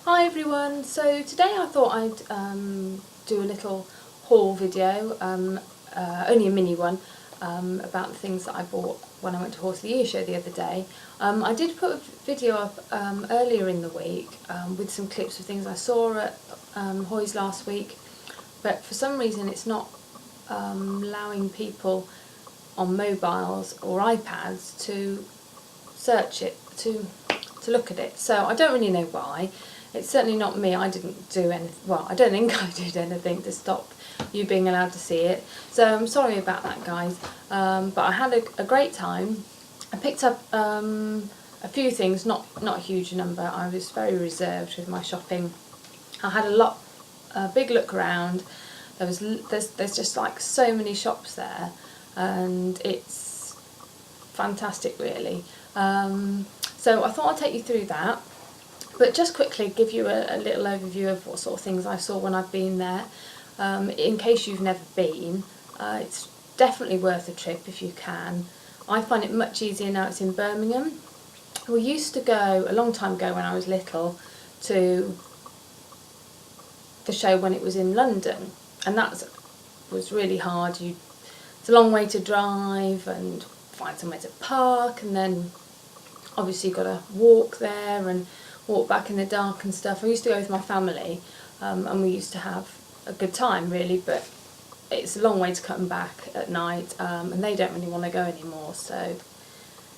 Hi everyone, so today I thought I'd do a little haul video, only a mini one, about the things that I bought when I went to Horse of the Year show the other day. I did put a video up earlier in the week with some clips of things I saw at HOYS last week, but for some reason it's not allowing people on mobiles or iPads to search it, to look at it, so I don't really know why. It's certainly not me. I didn't do anything, well, I don't think I did anything to stop you being allowed to see it, so I'm sorry about that, guys, but I had a great time. I picked up a few things, not a huge number. I was very reserved with my shopping. I had a big look around. There's just like so many shops there, and it's fantastic really. So I thought I'd take you through that, but just quickly give you a little overview of what sort of things I saw when I've been there. In case you've never been, it's definitely worth a trip if you can. I find it much easier now it's in Birmingham. We used to go, a long time ago when I was little, to the show when it was in London, and that was really hard. It's a long way to drive and find somewhere to park, and then obviously you've got to walk there and walk back in the dark and stuff. I used to go with my family, and we used to have a good time really, but it's a long way to come back at night, and they don't really want to go anymore, so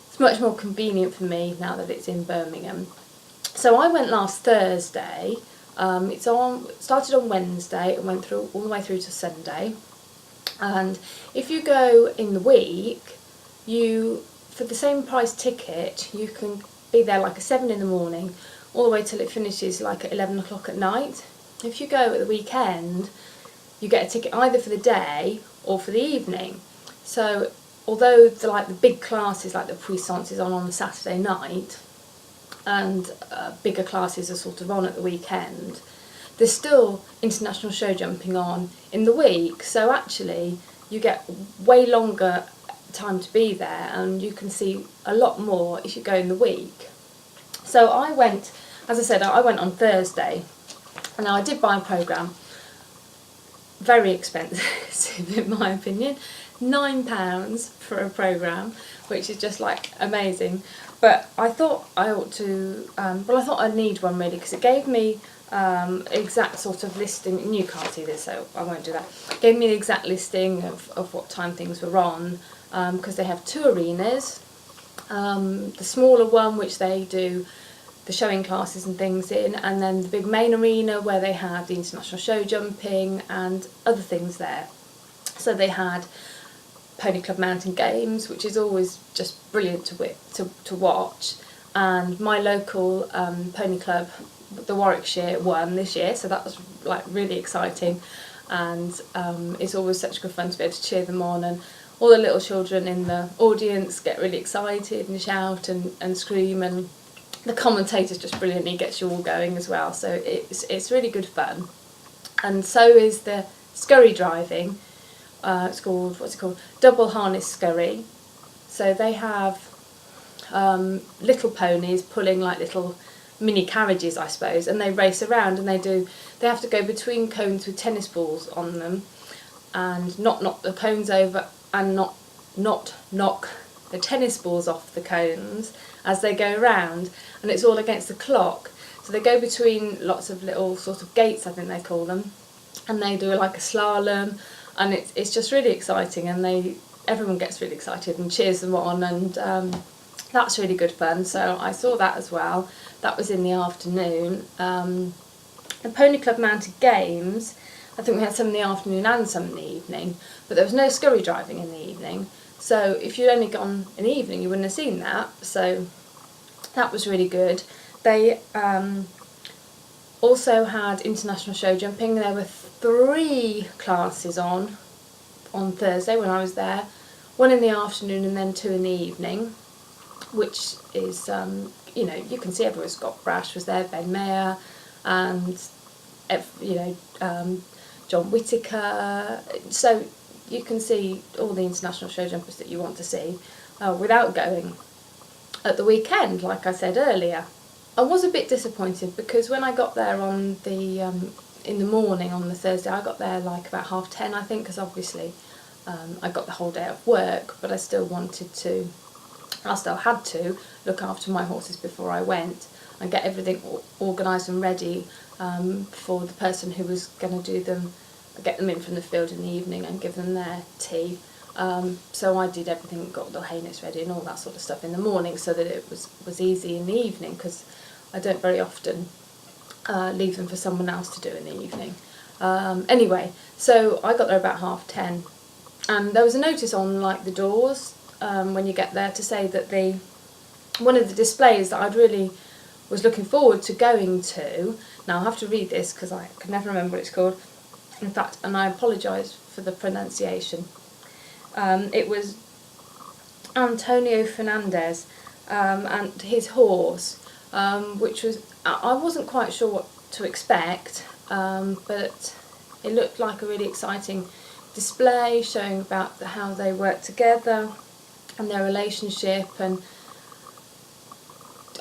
it's much more convenient for me now that it's in Birmingham. So I went last Thursday. It started on Wednesday and went through all the way through to Sunday, and if you go in the week, for the same price ticket, you can be there like at 7 in the morning all the way till it finishes like at 11 o'clock at night. If you go at the weekend, you get a ticket either for the day or for the evening. So although the big classes like the puissance is on the Saturday night, and bigger classes are sort of on at the weekend, there's still international show jumping on in the week, so actually you get way longer time to be there, and you can see a lot more if you go in the week. So I went, as I said, I went on Thursday, and I did buy a programme. Very expensive in my opinion, £9 for a programme, which is just like amazing. But I thought I ought to, I thought I'd need one really, because it gave me exact sort of listing. You can't see this, so I won't do that. It gave me the exact listing of what time things were on, because they have two arenas. The smaller one, which they do the showing classes and things in, and then the big main arena where they have the international show jumping and other things there. So they had Pony Club Mountain Games, which is always just brilliant to watch, and my local pony club, the Warwickshire, won this year, so that was like really exciting, and it's always such good fun to be able to cheer them on, and all the little children in the audience get really excited and shout and scream, and the commentator's just brilliantly gets you all going as well, so it's really good fun. And so is the scurry driving. It's called, what's it called? Double harness scurry. So they have little ponies pulling like little mini carriages, I suppose, and they race around, and they have to go between cones with tennis balls on them, and not knock the cones over, and not knock the tennis balls off the cones as they go round, and it's all against the clock. So they go between lots of little sort of gates, I think they call them, and they do like a slalom, and it's just really exciting, and everyone gets really excited and cheers them on, and that's really good fun. So I saw that as well. That was in the afternoon. The Pony Club Mountain Games, I think we had some in the afternoon and some in the evening, but there was no scurry driving in the evening. So if you'd only gone in the evening, you wouldn't have seen that. So that was really good. They also had international show jumping. There were 3 classes on Thursday when I was there. 1 in the afternoon and then 2 in the evening, which is, you can see everyone. Scott Brash was there, Ben Mayer, and John Whittaker. So you can see all the international show jumpers that you want to see without going at the weekend, like I said earlier. I was a bit disappointed because when I got there on the in the morning on the Thursday, I got there like about 10:30 I think, because obviously I got the whole day of work, but I still had to look after my horses before I went and get everything organised and ready for the person who was going to get them in from the field in the evening and give them their tea. So I did everything, got the hay nets ready and all that sort of stuff in the morning so that it was easy in the evening, because I don't very often leave them for someone else to do in the evening. Anyway, so I got there about 10:30, and there was a notice on like the doors when you get there to say that one of the displays that I'd really was looking forward to going to, now I'll have to read this because I can never remember what it's called, in fact, and I apologise for the pronunciation. It was Antonio Fernandez and his horse, which was, I wasn't quite sure what to expect, but it looked like a really exciting display showing about how they work together and their relationship, and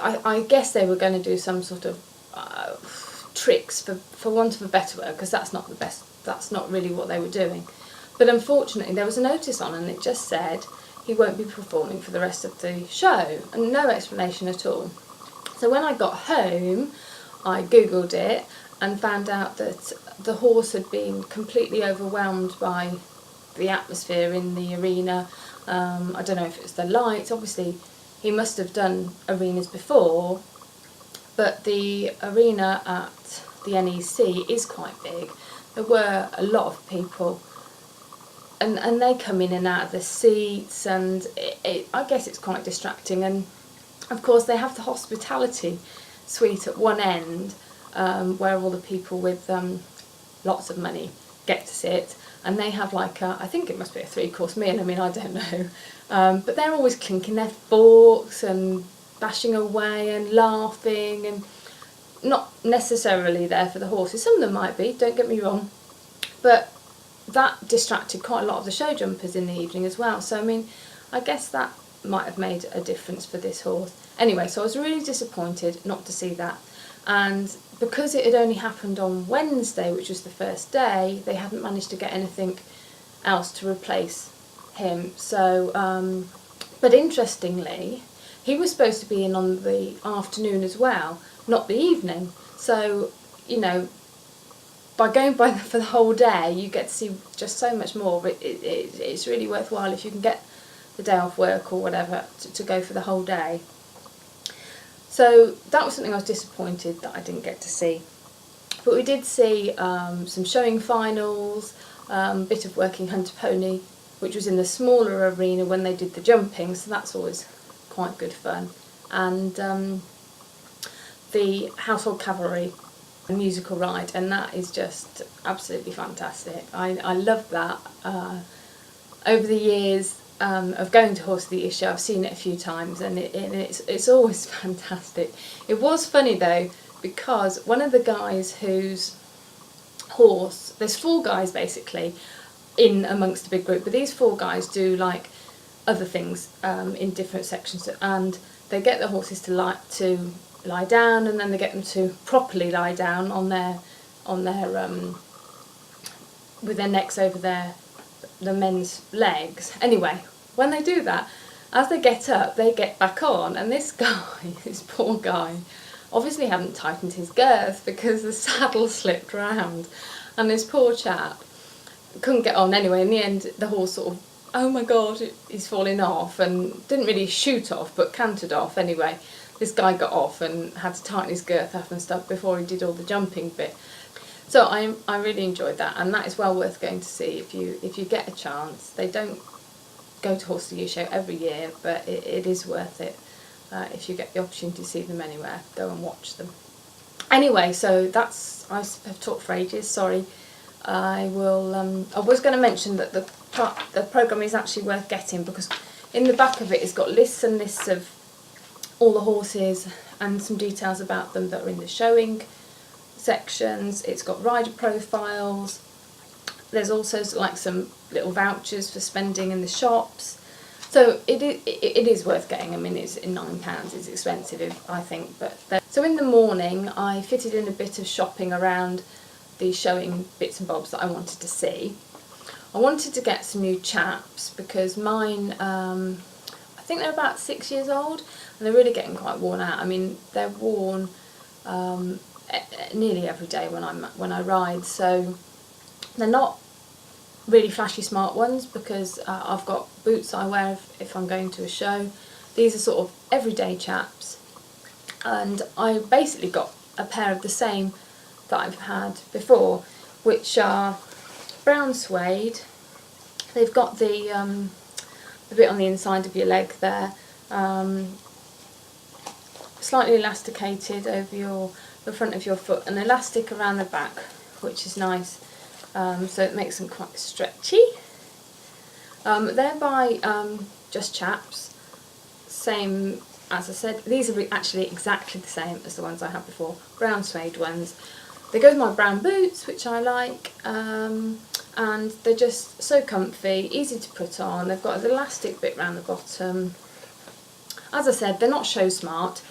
I guess they were going to do some sort of tricks, for want of a better word, because that's not really what they were doing. But unfortunately there was a notice on and it just said he won't be performing for the rest of the show, and no explanation at all. So when I got home I googled it and found out that the horse had been completely overwhelmed by the atmosphere in the arena. I don't know if it's the lights, obviously he must have done arenas before, but the arena at the NEC is quite big. There were a lot of people, and they come in and out of the seats, and I guess it's quite distracting. And of course they have the hospitality suite at one end where all the people with lots of money get to sit, and they have like I think it must be a 3-course meal, I mean I don't know, but they're always clinking their forks and bashing away and laughing, and not necessarily there for the horses. Some of them might be, don't get me wrong, but that distracted quite a lot of the show jumpers in the evening as well. So I mean, I guess that might have made a difference for this horse. Anyway, so I was really disappointed not to see that, and because it had only happened on Wednesday, which was the first day, they hadn't managed to get anything else to replace him. So but interestingly, he was supposed to be in on the afternoon as well, not the evening. So, you know, by going for the whole day, you get to see just so much more. But it's really worthwhile if you can get the day off work or whatever to go for the whole day. So that was something I was disappointed that I didn't get to see. But we did see some showing finals, a bit of working hunter pony, which was in the smaller arena when they did the jumping, so that's always quite good fun. And the household cavalry musical ride, and that is just absolutely fantastic. I love that. Over the years of going to Horse of the Year show, I've seen it a few times, and it's always fantastic. It was funny though, because one of the guys whose horse, there's 4 guys basically in amongst a big group, but these 4 guys do like other things in different sections, and they get the horses to lie down, and then they get them to properly lie down on their with their necks over the men's legs. Anyway, when they do that, as they get up, they get back on, and this poor guy, obviously hadn't tightened his girth because the saddle slipped round, and this poor chap couldn't get on. Anyway, in the end, the horse sort of, oh my god, he's falling off, and didn't really shoot off, but cantered off. Anyway, this guy got off and had to tighten his girth up and stuff before he did all the jumping bit. So I really enjoyed that, and that is well worth going to see if you get a chance. They don't go to Horse of the Year show every year, but it is worth it if you get the opportunity to see them anywhere. Go and watch them. Anyway, so that's, I have talked for ages. Sorry. I was going to mention that the programme is actually worth getting, because in the back of it it's got lists and lists of all the horses and some details about them that are in the showing sections. It's got rider profiles. There's also like some little vouchers for spending in the shops. So it is worth getting. I mean, it's £9. It's expensive, I think, but so in the morning I fitted in a bit of shopping around the showing bits and bobs that I wanted to see. I wanted to get some new chaps because mine, I think they're about 6 years old and they're really getting quite worn out. I mean, they're worn nearly every day when I ride, so they're not really flashy smart ones because I've got boots I wear if I'm going to a show. These are sort of everyday chaps, and I basically got a pair of the same that I've had before, which are brown suede. They've got the bit on the inside of your leg there, slightly elasticated over the front of your foot, and elastic around the back, which is nice. So it makes them quite stretchy. They're by Just Chaps, same as I said. These are actually exactly the same as the ones I had before, brown suede ones. They go with my brown boots, which I like, and they're just so comfy, easy to put on. They've got an elastic bit around the bottom. As I said, they're not show smart,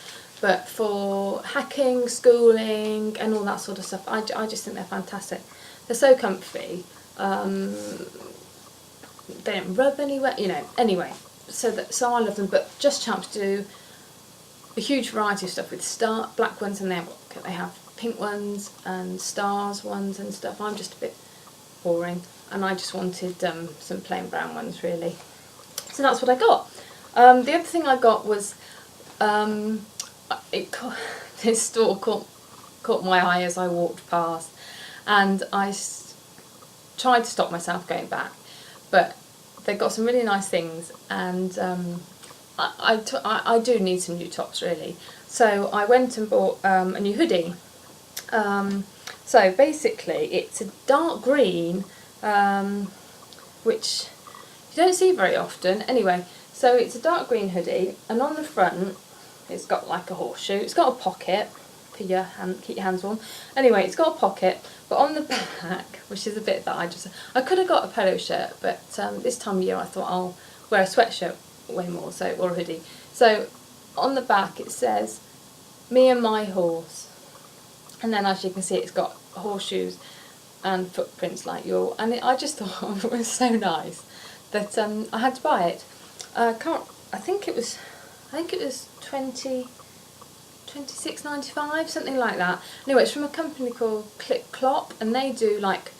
but for hacking, schooling and all that sort of stuff, I just think they're fantastic. They're so comfy, they don't rub anywhere, you know, anyway, so I love them. But Just Chaps do a huge variety of stuff with black ones, and they have pink ones and stars ones and stuff. I'm just a bit boring and I just wanted some plain brown ones really. So that's what I got. The other thing I got was, this store caught my eye as I walked past, and I tried to stop myself going back, but they've got some really nice things, and I do need some new tops really. So I went and bought a new hoodie. So basically it's a dark green, which you don't see very often. Anyway, so it's a dark green hoodie, and on the front it's got like a horseshoe. It's got a pocket for keep your hands warm. Anyway, it's got a pocket, but on the back, which is a bit that I could have got a polo shirt, but this time of year I thought I'll wear a sweatshirt way more, or a hoodie. So on the back it says, "Me and my horse," and then as you can see it's got horseshoes and footprints like and I just thought it was so nice that I had to buy it. I think it was £26.95, something like that. Anyway, it's from a company called Clip Clop, and they do like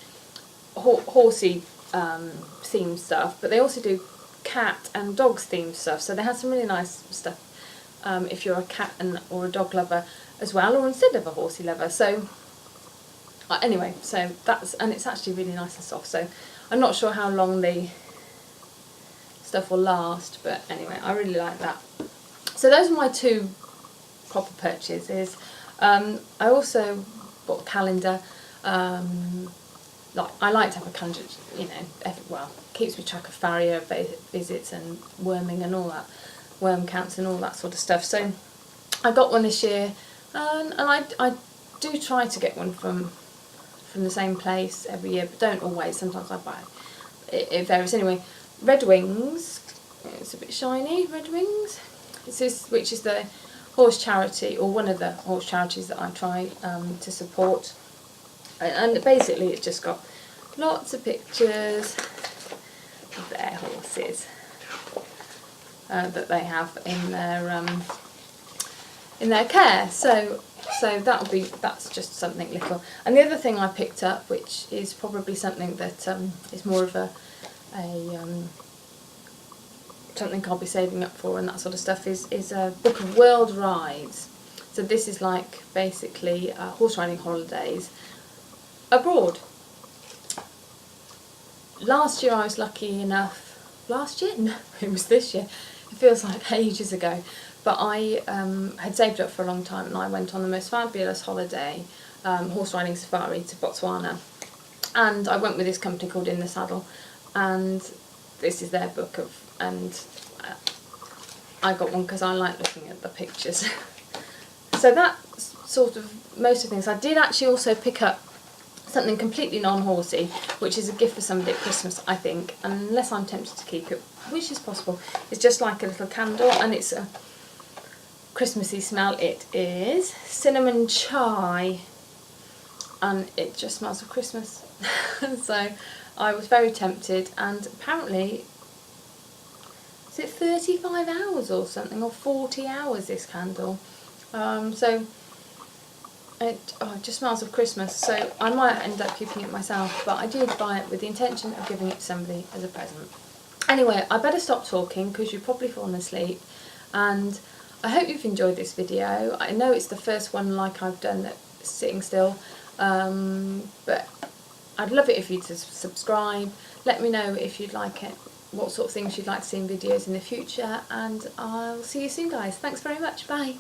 horsey themed stuff, but they also do cat and dogs themed stuff. So they have some really nice stuff if you're a cat or a dog lover as well, or instead of a horsey lover. So anyway, so and it's actually really nice and soft. So I'm not sure how long the stuff will last, but anyway, I really like that. So those are my two proper purchases. I also bought a calendar. I like to have a calendar, you know, keeps me track of farrier visits and worming and all that, worm counts and all that sort of stuff. So I got one this year, and I do try to get one from the same place every year, but don't always. Sometimes I buy it varies. Anyway, Red Wings. It's a bit shiny. Red Wings. Which is the horse charity, or one of the horse charities that I try to support, and basically it's just got lots of pictures of their horses that they have in their care. So that's just something little. And the other thing I picked up, which is probably something that is more of a something I'll be saving up for and that sort of stuff, is a book of world rides. So this is like basically horse riding holidays abroad. Last year I was lucky enough, last year? No, it was this year. It feels like ages ago. But I had saved up for a long time, and I went on the most fabulous holiday, horse riding safari to Botswana. And I went with this company called In the Saddle, and this is their book and I got one because I like looking at the pictures. So that's sort of most of the things. I did actually also pick up something completely non-horsey, which is a gift for somebody at Christmas, I think, unless I'm tempted to keep it, which is possible. It's just like a little candle, and it's a Christmassy smell. It is cinnamon chai, and it just smells of Christmas. So I was very tempted, and apparently, is it 35 hours or something, or 40 hours, this candle? So it just smells of Christmas, so I might end up keeping it myself, but I did buy it with the intention of giving it to somebody as a present. Anyway, I better stop talking because you've probably fallen asleep, and I hope you've enjoyed this video. I know it's the first one like I've done that sitting still, but I'd love it if you'd subscribe. Let me know if you'd like it, what sort of things you'd like to see in videos in the future, and I'll see you soon, guys. Thanks very much. Bye.